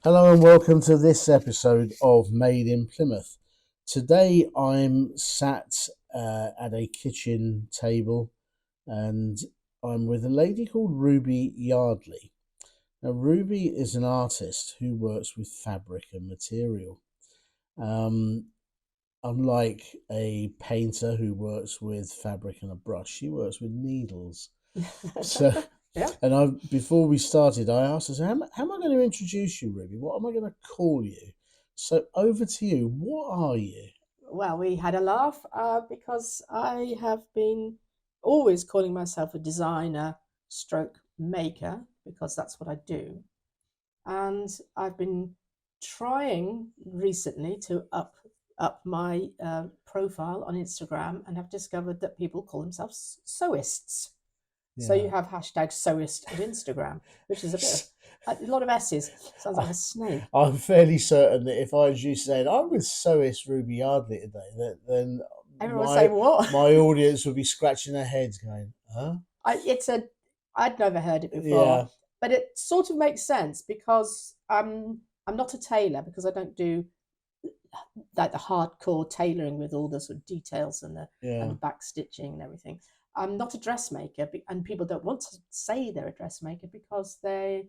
Hello and welcome to this episode of Made in Plymouth. Today I'm sat at a kitchen table and I'm with a lady called Ruby Yardley. Now, Ruby is an artist who works with fabric and material. Um, Unlike a painter who works with fabric and a brush, she works with needles. So, Yeah. and before we started, I asked her, so how am I going to introduce you, Ruby? What am I going to call you? So over to you. What are you? Well, we had a laugh because I have been always calling myself a designer stroke maker because that's what I do. And I've been trying recently to up my profile on Instagram and have discovered that people call themselves sewists. So you Yeah. have hashtag sewist at Instagram, which is a lot of S's. Sounds like a snake. I'm fairly certain that if I was you saying I'm with Sewist Ruby Yardley today, then Everyone say my what? my audience would be scratching their heads, going, "Huh?" It's a I'd never heard it before, Yeah, but it sort of makes sense because I'm not a tailor because I don't do like the hardcore tailoring with all the sort of details and yeah, the back stitching and everything. I'm not a dressmaker, and people don't want to say they're a dressmaker because they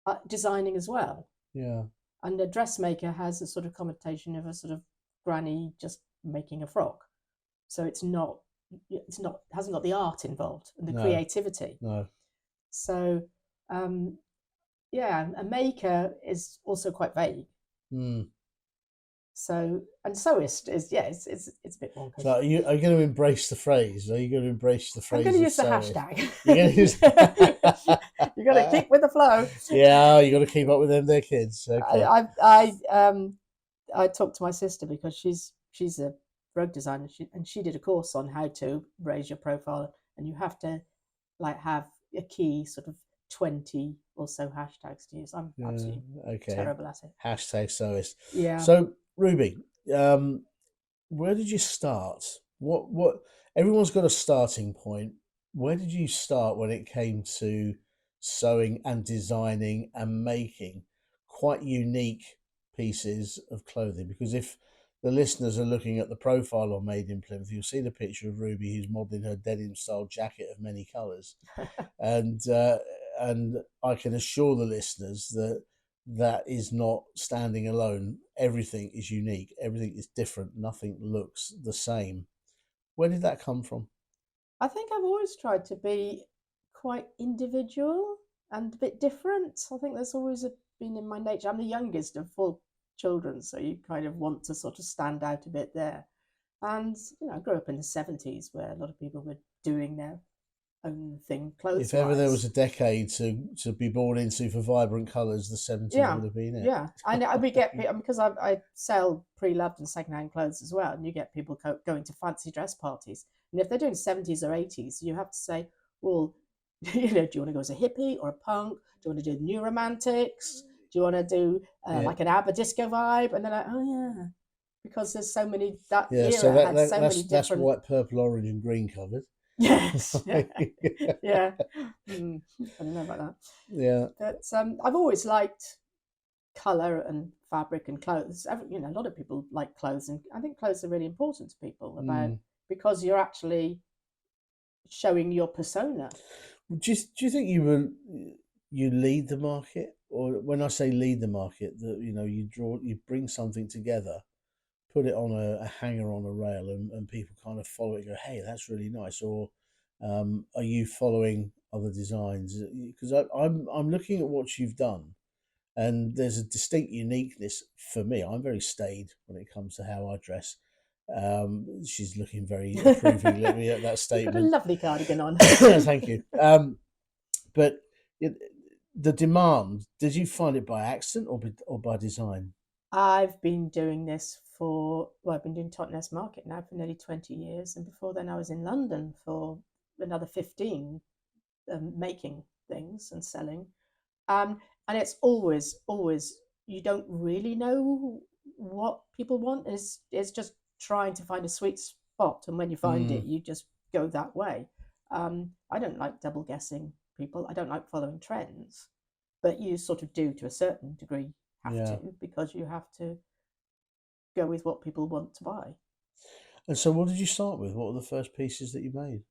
are designing as well. yeah, And a dressmaker has a sort of connotation of a sort of granny just making a frock, so it's not hasn't got the art involved and the no, creativity. no. So, um, yeah, a maker is also quite vague. Hmm. So, and sewist is, yeah, it's a bit So wonkish. are you going to embrace the phrase? Are you going to embrace the I'm going phrase to of use the Sewist? hashtag. You're going to use. You got to keep with the flow. Yeah, you got to keep up with them, their kids. I, Okay. I, I, um, I talked to my sister because she's a rug designer, and she did a course on how to raise your profile, and you have to like have a key sort of 20 or so hashtags to use. I'm Yeah. absolutely Okay. terrible at it. Hashtag sewist. Yeah. So, Ruby, um, where did you start? What? Everyone's got a starting point. Where did you start when it came to sewing and designing and making quite unique pieces of clothing? Because if the listeners are looking at the profile on Made in Plymouth, you'll see the picture of Ruby who's modelling her denim style jacket of many colours, and uh, and I can assure the listeners that that is not standing alone. Everything is unique. Everything is different. Nothing looks the same. Where did that come from? I think I've always tried to be quite individual and a bit different. I think that's always been in my nature. I'm the youngest of four children, so you kind of want to sort of stand out a bit there. And I grew up in the 70s where a lot of people were doing their own thing If clothes ever there was wise. a decade to be born into for vibrant colours, the 70s Yeah, would have been yeah. And we get it. because I sell pre-loved and second-hand clothes as well, and you get people going to fancy dress parties. And if they're doing 70s or 80s, you have to say, well, do you want to go as a hippie or a punk? Do you want to do new romantics? Do you want to do Yeah, like an ABBA disco vibe? And they're like, oh yeah, because there's so many. That yeah. So era that, had that so many that's different. white, purple, orange, and green covered. Yes, yeah, yeah. I don't know about that, Yeah. but I've always liked color and fabric and clothes. A lot of people like clothes, and I think clothes are really important to people about Mm. because you're actually showing your persona. Do you think you lead the market, or when I say lead the market, that you bring something together, put it on a hanger on a rail, and people kind of follow it, and go, hey, that's really nice, or are you following other designs? Because I'm looking at what you've done, and there's a distinct uniqueness for me. I'm very staid when it comes to how I dress. She's looking very approvingly at me at that You've got a statement. lovely cardigan on. Thank you. But it, the demand, did you find it by accident or by design? I've been doing this I've been doing Totnes Market now for nearly 20 years, and before then I was in London for another 15, making things and selling. And it's always, you don't really know what people want. It's just trying to find a sweet spot, and when you find it, Mm, you just go that way. I don't like double guessing people. I don't like following trends. but you sort of do to a certain degree have Yeah. to, because you have to go with what people want to buy. And so, what did you start with? What were the first pieces that you made?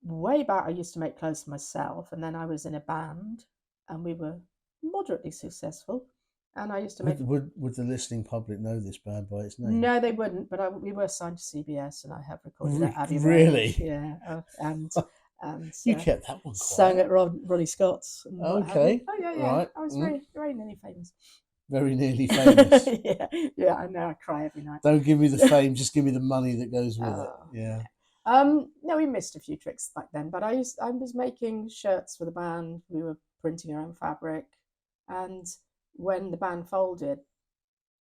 Way back, I used to make clothes for myself, and then I was in a band, and we were moderately successful. And I used to make. Would the listening public know this band by its name? No, they wouldn't, but we were signed to CBS, and I have recorded at Abbey Road, Really? yeah, and You kept that one sung quiet. at Ronnie Scott's and what have you. Okay. Oh yeah, yeah, Right. I was very nearly famous. Very nearly famous. Yeah, yeah, I know. I cry every night. Don't give me the fame, just give me the money that goes with it. Oh, Yeah. no, we missed a few tricks back then, but I was making shirts for the band. We were printing our own fabric, and when the band folded,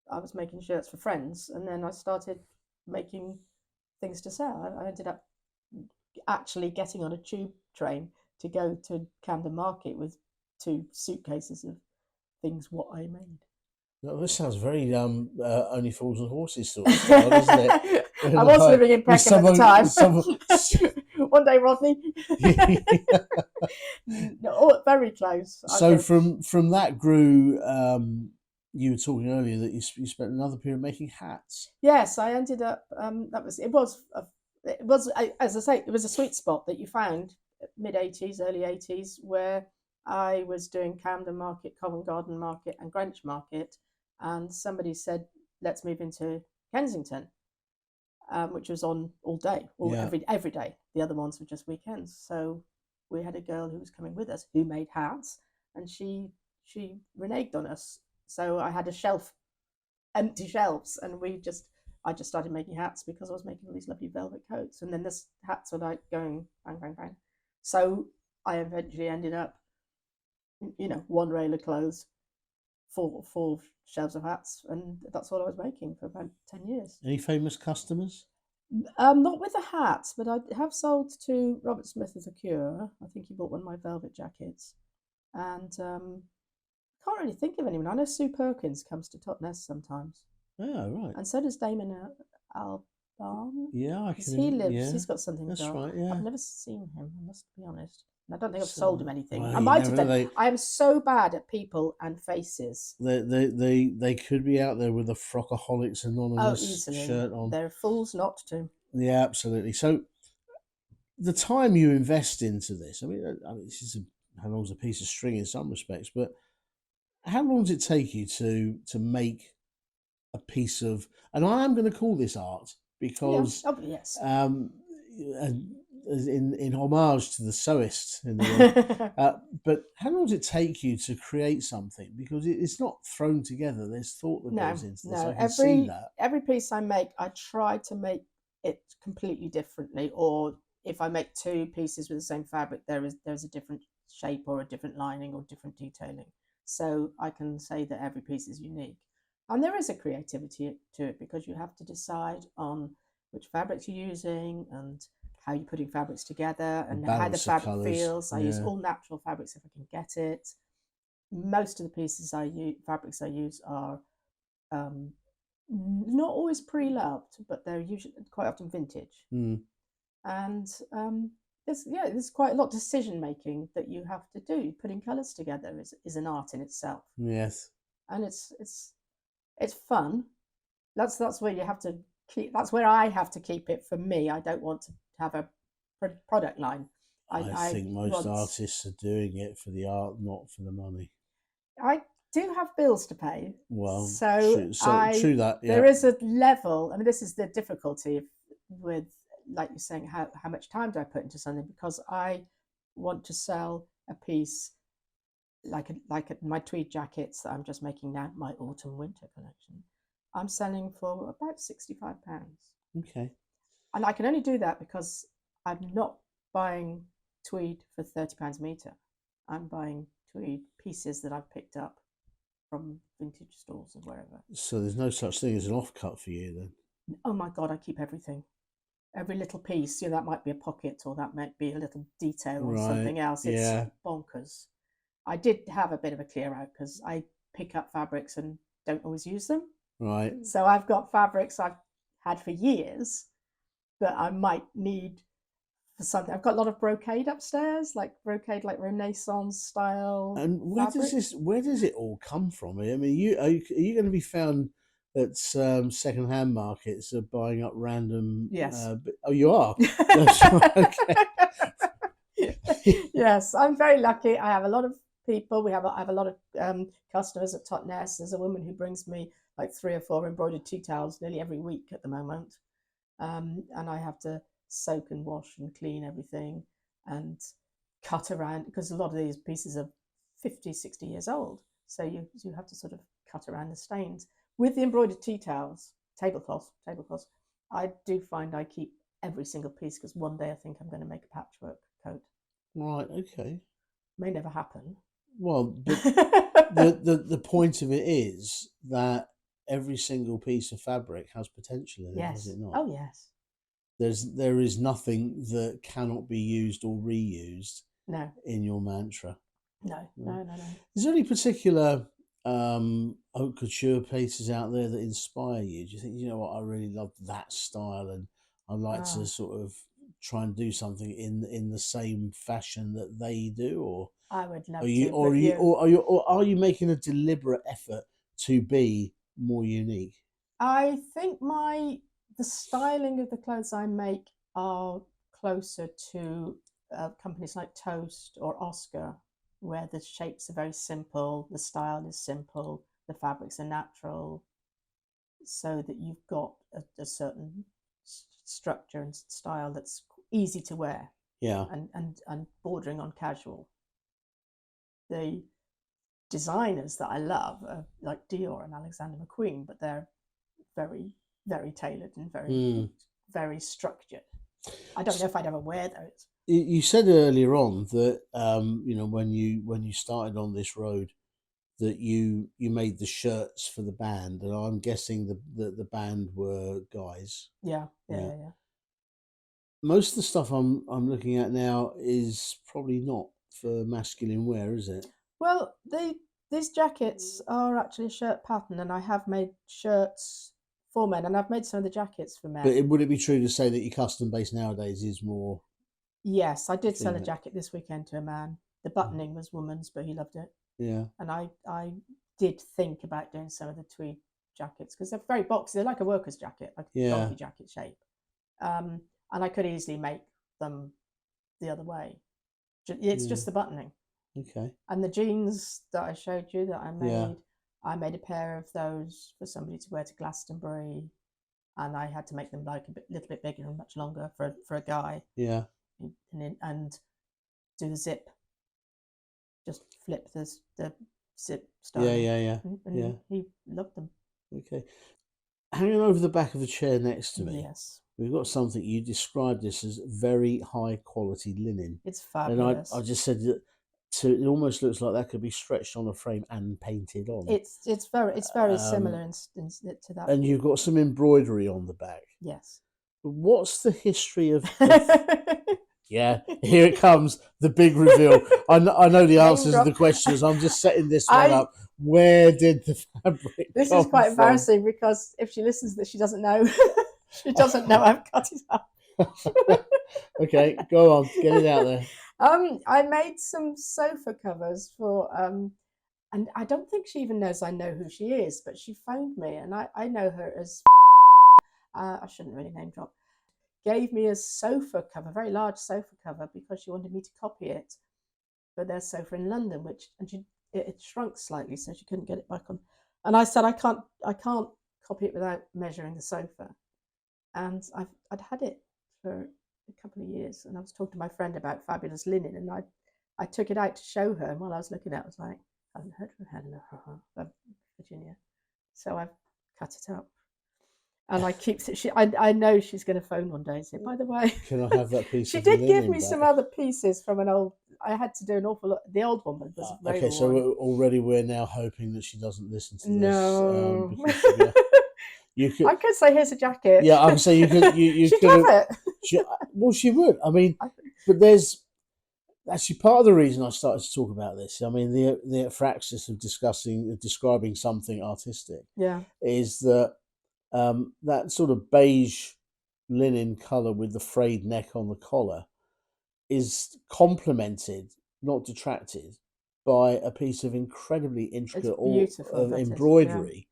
I was making shirts for friends, and then I started making things to sell. I ended up actually getting on a tube train to go to Camden Market with 2 suitcases of things what I made. No, this sounds very Only Fools and Horses sort of style, doesn't it? I was living in With Peckham at the time. with someone. One day, Rodney. No, very close. So from that grew. You were talking earlier that you spent another period making hats. Yes, I ended up. It was as I say, it was a sweet spot that you found mid-80s, early 80s, where I was doing Camden Market, Covent Garden Market, and Greenwich Market, and somebody said, "Let's move into Kensington," which was on all day, every day. The other ones were just weekends. So we had a girl who was coming with us who made hats, and she reneged on us. So I had a shelf, empty shelves, and I just started making hats because I was making all these lovely velvet coats, and then this hats were like going bang bang bang. So I eventually ended up, one rail of clothes, four shelves of hats, and that's what I was making for about 10 years. Any famous customers? Not with the hats, but I have sold to Robert Smith of the Cure. I think he bought one of my velvet jackets, and can't really think of anyone. I know Sue Perkins comes to Totnes sometimes. Oh, right. And so does Damon Albarn. Yeah, I Because can. he lives, Yeah, he's got something that's dark. right. Yeah. I've never seen him, I must be honest. And I don't think I've So, sold him anything. well, I you might have never- done. I am so bad at people and faces. They could be out there with a Frockaholics Oh, Anonymous easily. shirt on. They're fools not to. Yeah, absolutely. So the time you invest into this, I mean this is how long's a piece of string in some respects, but how long does it take you to make a piece of, and I am going to call this art because Yeah. Oh, yes. As in homage to the sewist in the world. But how long does it take you to create something? Because it's not thrown together. There's thought that goes into this. I can see that. Every piece I make, I try to make it completely differently. Or if I make 2 pieces with the same fabric, there's a different shape or a different lining or different detailing. So I can say that every piece is unique. And there is a creativity to it because you have to decide on which fabrics you're using and how you're putting fabrics together and how the fabric feels. I use all natural fabrics if I can get it. Most of the pieces fabrics I use are not always pre-loved, but they're usually quite often vintage. And there's quite a lot of decision making that you have to do. Putting colours together is an art in itself. Yes, and it's fun. That's where you have to keep. That's where I have to keep it for me. I don't want to have a product line. I think most artists are doing it for the art, not for the money. I do have bills to pay. Well, so true that. Yeah. There is a level. I mean, this is the difficulty with, like you're saying, how much time do I put into something? Because I want to sell a piece like my tweed jackets that I'm just making now, my autumn winter collection. I'm selling for about £65. Okay. And I can only do that because I'm not buying tweed for £30 a metre. I'm buying tweed pieces that I've picked up from vintage stores or wherever. So there's no such thing as an offcut for you then? Oh my God, I keep everything. Every little piece, that might be a pocket or that might be a little detail or something else. It's bonkers. I did have a bit of a clear out because I pick up fabrics and don't always use them. Right. So I've got fabrics I've had for years that I might need for something. I've got a lot of brocade upstairs, like brocade, like Renaissance style And fabrics. where does it all come from? I mean, are you going to be found at second-hand markets buying up random? Yes. Oh, you are. That's right. Okay. Yes, I'm very lucky. I have a lot of people. I have a lot of customers at Totnes. There's a woman who brings me like 3 or 4 embroidered tea towels nearly every week at the moment, and I have to soak and wash and clean everything and cut around because a lot of these pieces are 50, 60 years old. So you have to sort of cut around the stains with the embroidered tea towels, tablecloths. I do find I keep every single piece because one day I think I'm going to make a patchwork coat. Right. Okay. May never happen. Well, but the point of it is that every single piece of fabric has potential in it, does Yes. it not? Oh, yes. There is nothing that cannot be used or reused No, in your mantra. no, No. no, no, no. Is there any particular haute couture pieces out there that inspire you? Do you think, you know what, I really love that style and I'd like to Oh, sort of try and do something in the same fashion that they do, or I would are love you to, but or are you making a deliberate effort to be more unique? I think the styling of the clothes I make are closer to companies like Toast or Oscar, where the shapes are very simple, the style is simple, the fabrics are natural, so that you've got a certain structure and style that's easy to wear Yeah. and bordering on casual. The designers that I love are like Dior and Alexander McQueen, but they're very, very tailored and very, Mm. very structured. I don't know if I'd ever wear those. You said earlier on that you know, when you started on this road, that you made the shirts for the band, and I'm guessing the band were guys. Yeah, yeah, Yeah. yeah, yeah. Most of the stuff I'm looking at now is probably not for masculine wear, is it? Well, these jackets are actually a shirt pattern, and I have made shirts for men, and I've made some of the jackets for But men. would it be true to say that your custom base nowadays is more Yes, I did sell a female? jacket this weekend to a man. The Mm. buttoning was woman's, but he loved it. Yeah, And I did think about doing some of the tweed jackets because they're very boxy. They're like a worker's jacket, like a yeah, donkey jacket shape. And I could easily make them the other way. It's yeah. just the buttoning. Okay. And the jeans that I showed you that Yeah, I made a pair of those for somebody to wear to Glastonbury, and I had to make them like little bit bigger and much longer for a guy, yeah, and do the zip, just flip the zip yeah, styling, yeah, yeah, yeah. and he loved them. Okay. Hanging over the back of the chair next to me, Yes, we've got something you described this as very high quality linen. it's And I fabulous. just said that it almost looks like that could be stretched on a frame and painted on. It's very similar Um, to that. and you've got some embroidery on the back. Yes. But what's the history of yeah, here it comes, the big reveal. I know the Name answers to the drop. questions. I'm just setting this one I up. Where did the fabric This is come quite from? embarrassing because if she listens to this, she doesn't know. She doesn't know I've cut it up. Okay, go on, get it out there. I made some sofa covers for and I don't think she even knows I know who she is, but she phoned me and I know her as I shouldn't really name drop. Gave me a sofa cover, a very large sofa cover, because she wanted me to copy it for their sofa in London, which and it shrunk slightly, so she couldn't get it back on. And I said I can't copy it without measuring the sofa. And I'd had it for a couple of years, and I was talking to my friend about fabulous linen, and I took it out to show her, and while I was looking at it, I was like, I haven't heard from Helena of Virginia, so I've cut it up. And I keep I know she's going to phone one day and say, by the way, Can I have that piece she of did give linen me some back? other pieces from an old. I had to do an awful lot. The old one was very Okay, so worn. already we're now hoping that she doesn't listen to this No, because she you could I could say here's a jacket. yeah, I can say you She'd could love have it. she, well she would. I mean, I, but there's actually part of the reason I started to talk about this. I mean, the praxis of describing something artistic yeah, is that that sort of beige linen color with the frayed neck on the collar. is complemented, not detracted, by a piece of incredibly It's intricate or beautiful, that is. Yeah. embroidery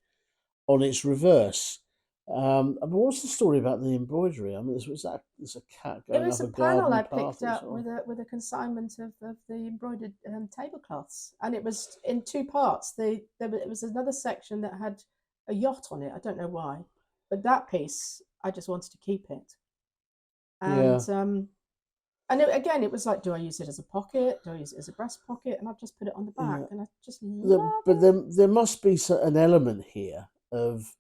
on its reverse. But what's the story about the embroidery? I mean, there's a cat It going was up a a panel garden I path. picked It's up all, with a consignment of the embroidered tablecloths, and it was in two parts. It was another section that had a yacht on it. I don't know why, but that piece I just wanted to keep it. And yeah, again, it was like, do I use it as a pocket? Do I use it as a breast pocket? And I've just put it on the back, yeah. and I just love But it. there must be an element here of,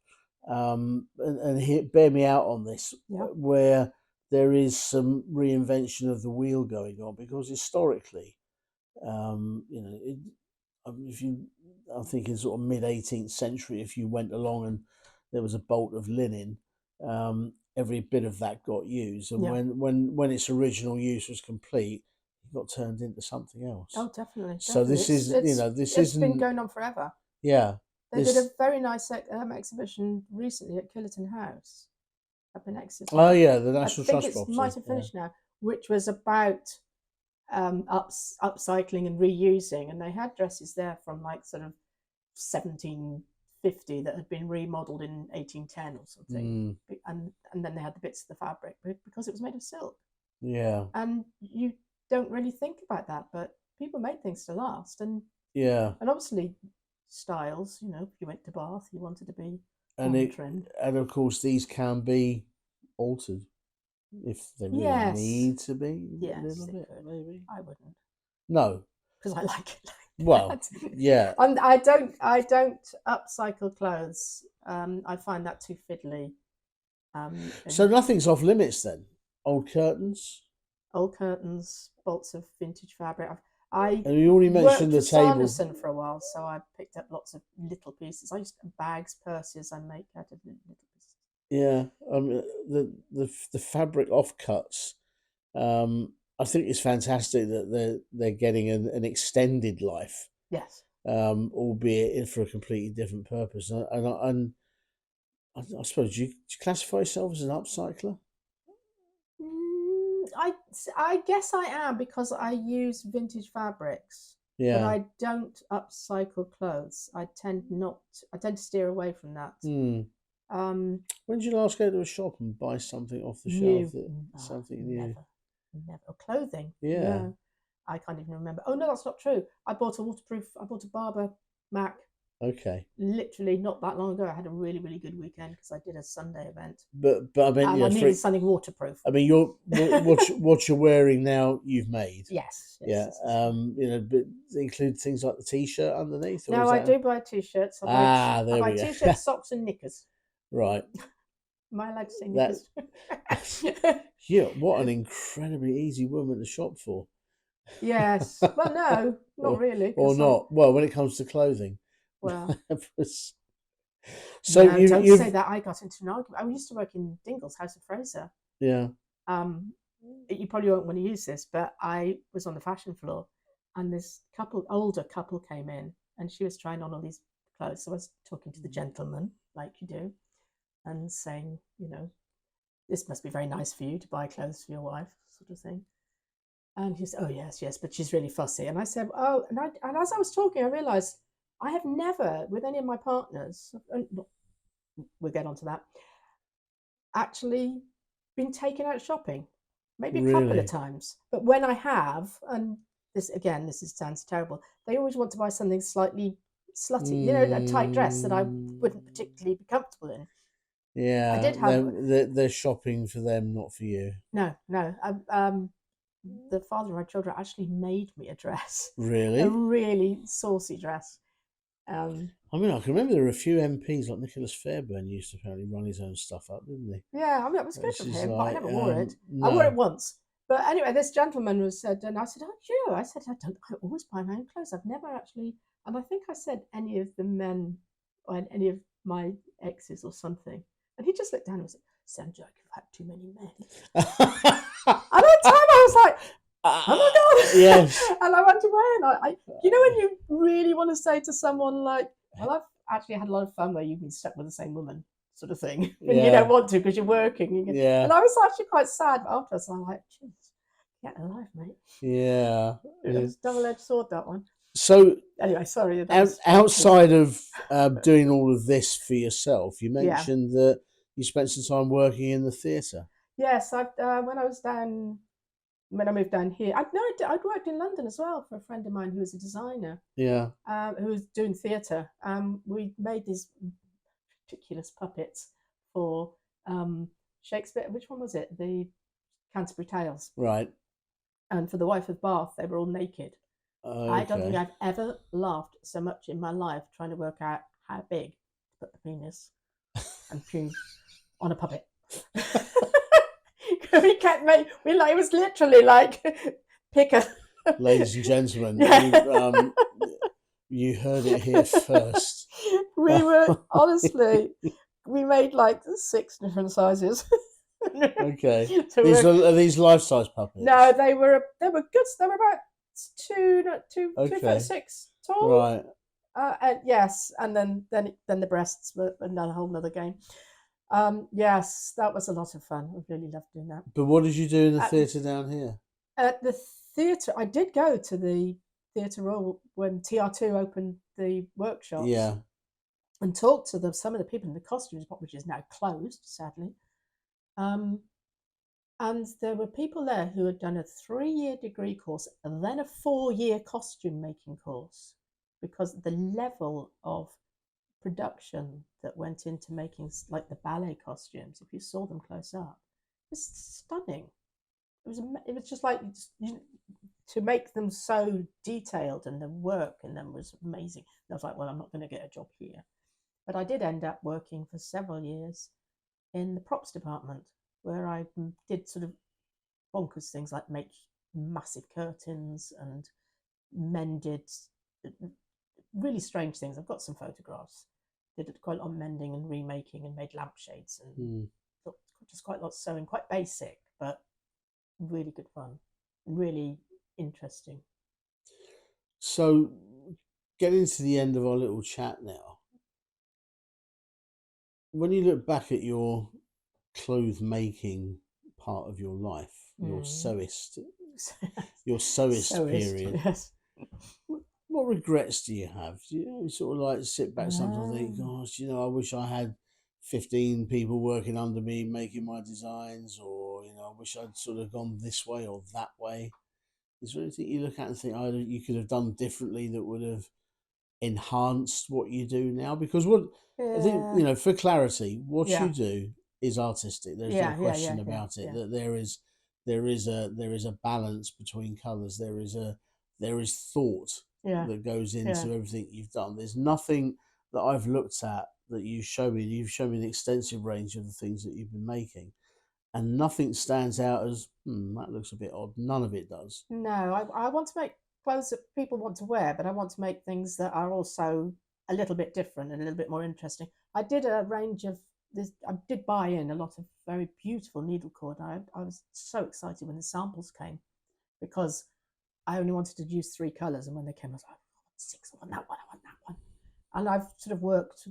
and here, bear me out on this, Yeah, where there is some reinvention of the wheel going on, because historically, it, if you, I'm thinking sort of mid 18th century, if you went along and there was a bolt of linen, every bit of that got used, and yeah. when its original use was complete, it got turned into something else. Oh, definitely, So definitely. this is, this It's been isn't, going on forever. yeah, They did a this, very nice exhibition recently at Killerton House up in oh Exeter. yeah, the I National think Trust it's might property, have yeah. finished now, which was about upcycling and reusing, and they had dresses there from like sort of 1750 that had been remodeled in 1810 or something, Mm, and then they had the bits of the fabric because it was made of silk, yeah, and you don't really think about that, but people made things to last, yeah, and obviously styles. If you went to Bath, you wanted to be and on it, trend. and of course these can be altered if they really Yes, need to be, a yes, little it bit could. maybe. I wouldn't, No, because I like it like well, that. yeah. I don't upcycle clothes. I find that too fiddly. So And nothing's off limits then. Old curtains, old curtains, bolts of vintage fabric. I and you already mentioned worked for the table. Sanderson for a while, so I picked up lots of little pieces. I used to bags, purses. I make out of little pieces. Yeah, the fabric offcuts. I think it's fantastic that they're getting an extended life, Yes. albeit for a completely different purpose. And I suppose you classify yourself as an upcycler. I guess I am because I use vintage fabrics, but Yeah. I don't upcycle clothes. I tend to steer away from that. Hmm. Um, When did you last go to a shop and buy something off the shelf New, that something new? never, never. Clothing, Yeah. no, I can't even remember. Oh no, that's not true. I bought a Barber Mac Okay. literally not that long ago. I had a really, really good weekend because I did a Sunday event But I mean, and I needed something waterproof. I mean, what you're wearing now, you've made. Yes, yes, Yeah. yes, yes, yeah. But they include things like the t-shirt underneath, or Now is I that? do buy t-shirts. I There buy we t-shirts, go. socks, and knickers. Right. Am I allowed to say That. knickers? Yeah. What an incredibly easy woman to shop for. Yes. Well, no, not or really, or because not. Well, when it comes to clothing. well, So no, you don't say you've that. I got into an argument. I used to work in Dingle's House of Fraser. yeah. Um, you probably won't want to use this, but I was on the fashion floor, and this older couple, came in, and she was trying on all these clothes. So I was talking to the gentleman, like you do, and saying, this must be very nice for you to buy clothes for your wife, sort of thing. And he said, "Oh yes, yes, but she's really fussy." And I said, "Oh," and as I was talking, I realised I have never, with any of my partners, and we'll get onto that, actually been taken out shopping. Maybe a couple of Really. times, but when I have, and sounds terrible. They always want to buy something slightly slutty, a tight dress that I wouldn't Mm, particularly be comfortable in. I yeah. did have They're shopping for them, not for you. no, no. The father of my children actually made me a dress, a Really? really saucy dress. Um, I mean, I can remember there were a few MPs like Nicholas Fairbairn used to apparently run his own stuff up, didn't he? yeah, I mean, it was good Which of is him, but I like, never wore it. I wore it no, once. But anyway, this gentleman was said, and I said, "Oh, I said, I always buy my own clothes. I've never actually," and I think I said any of the men or any of my exes or something. And he just looked down and said, "Sounds like you've had too many men." And at the time I was like, "Oh my yes, God." And I went away and when you really want to say to someone like, "Well, I've actually had a lot of fun where you've been stuck with the same woman," sort of thing, and you don't yeah, want to because you're working. yeah. And I was actually quite sad, but afterwards I'm like, "Jeez, Get a life, mate. Yeah. It was double-edged sword, that one. So Anyway, sorry, that was outside of doing all of this for yourself, you yeah. mentioned that you spent some time working in the theatre. Yes, when I was down when I moved down here, I'd worked in London as well for a friend of mine who was a designer, Yeah. who was doing theatre. We made these ridiculous puppets for Shakespeare. Which one was it? The Canterbury Tales. Right. And for the Wife of Bath, they were all naked. I don't think Okay. I've ever laughed so much in my life trying to work out how big to put the penis and pube on a puppet. We kept making, it was literally like pick a. Ladies and gentlemen, Yeah. you heard it here first. We were honestly, we made like 6 different sizes. Okay. To These work. are these life size puppets. No, they were good. They were about 2 foot Okay. 6 tall. Right. And yes, and then the breasts were another whole nother game. Yes, that was a lot of fun. I really loved doing that. But what did you do in the At, theatre down here? at the theatre, I did go to the Theatre Royal when TR2 opened the workshops. Yeah. And talked to some of the people in the costumes, which is now closed, sadly. And there were people there who had done a 3-year degree course and then a 4-year costume making course, because the level of production that went into making like the ballet costumes, if you saw them close up, was stunning. It was just like to make them so detailed, and the work in them was amazing. And I was like, well, I'm not going to get a job here. But I did end up working for several years in the props department, where I did sort of bonkers things like make massive curtains and mended really strange things. I've got some photographs. Did quite a lot of mending and remaking and made lampshades and just quite a lot of sewing, quite basic, but really good fun and really interesting. So, getting to the end of our little chat now, when you look back at your clothes making part of your life, your sewist period, Yes. what regrets do you have? Do you sort of like sit back sometimes and think, gosh, I wish I had 15 people working under me making my designs, or, I wish I'd sort of gone this way or that way. Is there anything you look at and think, oh, you could have done differently that would have enhanced what you do now? Because what I think, Yeah. for clarity, what you Yeah. do is artistic. There's no Yeah. question Yeah. about it. Yeah. That there is a balance between colours. There is thought Yeah. that goes Yeah. into everything you've done. There's nothing that I've looked at that you show me. You've shown me an extensive range of the things that you've been making, and nothing stands out as that looks a bit odd. None of it does. No, I want to make clothes that people want to wear, but I want to make things that are also a little bit different and a little bit more interesting. I did a range of this. I did buy in a lot of very beautiful needlecord. I was so excited when the samples came, because I only wanted to use 3 colours, and when they came, I was like, I want 6. I want that one. I want that one. And I've sort of worked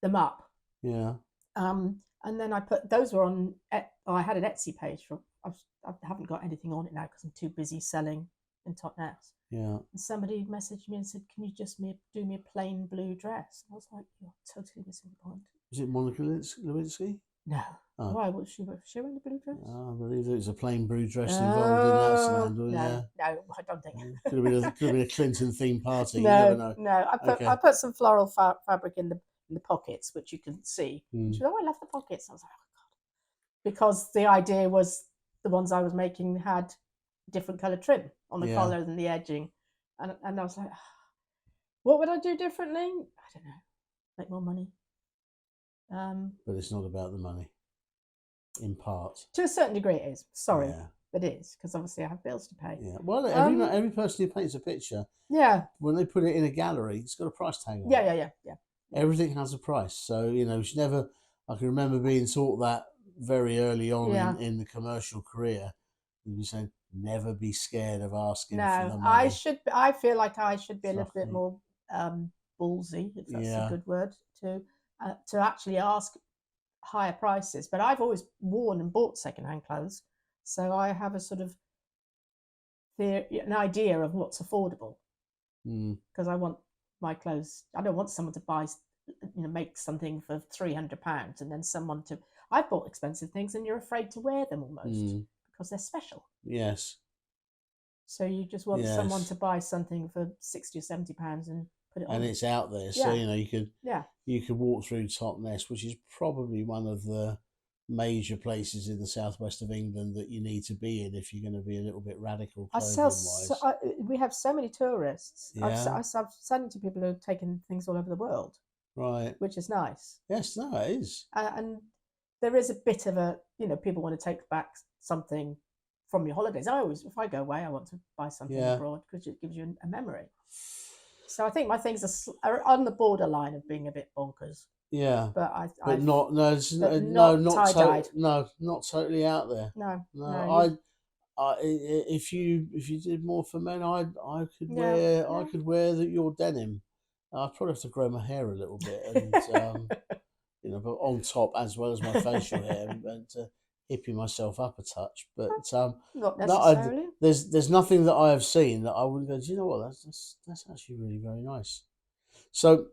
them up. Yeah. And then I put those were on. I had an Etsy page for. I haven't got anything on it now because I'm too busy selling in Totnes. Yeah. And somebody messaged me and said, "Can you just do me a plain blue dress?" And I was like, "You're totally missing the point." Was it Monica Lewinsky? No. Oh. Why? Was she wearing a blue dress? I believe there was a plain blue dress involved in that scandal. No, Yeah. no, I don't think. Could have been a Clinton themed party. You No, never know. no. Okay. I put some floral fabric in the pockets, which you can see. Mm. She was, "Oh, I love the pockets." I was like, "Oh God," because the idea was the ones I was making had different color trim on the collar and the edging, and I was like, what would I do differently? I don't know. Make more money. But it's not about the money, in part. To a certain degree, it is. Sorry, Yeah. but it is, because obviously I have bills to pay. Yeah. Well, every person who paints a picture, Yeah, when they put it in a gallery, it's got a price tag on it. yeah. Everything has a price. So, it's never. I can remember being taught that very early on in the commercial career. And you saying, never be scared of asking for the money. I feel like I should be a little bit Something. more ballsy, if that's a good word, to actually ask higher prices. But I've always worn and bought secondhand clothes, so I have a sort of an idea of what's affordable, Mm, because I want my clothes. I don't want someone to buy, make something for £300 and then someone to. I've bought expensive things and you're afraid to wear them almost mm, because they're special. yes. So you just want someone to Yes. buy something for £60 or £70 and put it And on. it's out there, so Yeah, yeah. you could walk through Totnes, which is probably one of the major places in the southwest of England that you need to be in if you're going to be a little bit radical I sell. clothing wise. We have so many tourists. Yeah, I've selling to people who have taken things all over the world, right. which is nice. Yes, no, it is. And there is a bit of a, people want to take back something from your holidays. I always, if I go away, I want to buy something Yeah, abroad because it gives you a memory. So I think my things are on the borderline of being a bit bonkers, yeah, but but not no, it's, but no, not tie dyed. no, not totally out there. No, No, no, you, if you did more for men, I could yeah, wear yeah. your denim. I'd probably have to grow my hair a little bit, and but on top as well as my facial hair, and hippie myself up a touch. But Not no, necessarily. there's nothing that I have seen that I would go. Do you know what? That's actually really very nice. So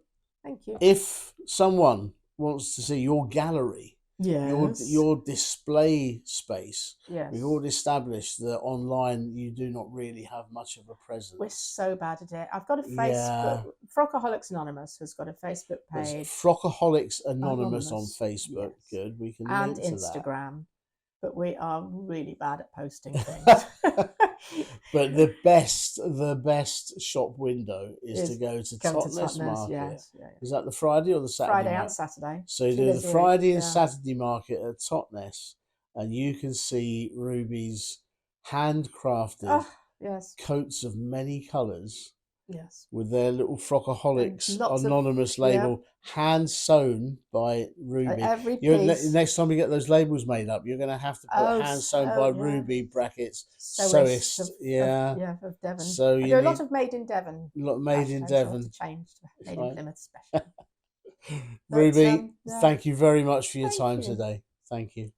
Thank you. if someone wants to see your gallery, Yes, your display space, we've yes. already established that online you do not really have much of a We're presence. so bad at it. I've got a Facebook. Yeah, Frockaholics Anonymous has got a Facebook there's page. Frockaholics Anonymous on Anonymous, Facebook. yes, Good, we can and link to that. Instagram, but we are really bad at posting things. But the best shop window is to Is go to come to Totnes Totnes, Market. yes, yeah, yeah. Is that the Friday or the Saturday Friday and market? Saturday, So you 2 do the days a week. Friday and Yeah. Saturday market at Totnes, and you can see Ruby's handcrafted Oh, yes, coats of many colours yes, with their little and Frockaholics lots of, Anonymous yeah, label, hand sewn by Ruby. every piece. Next time you get those labels made up, you're going to have to put Oh, hand sewn by so yeah, Ruby brackets sewists sewist. Yeah. of Devon. So I you do a lot need of made in Devon made in hashtags. I have to Devon. change to made in Right. Plymouth especially. But Ruby, yeah, thank you very much for your thank time you. today. Thank you.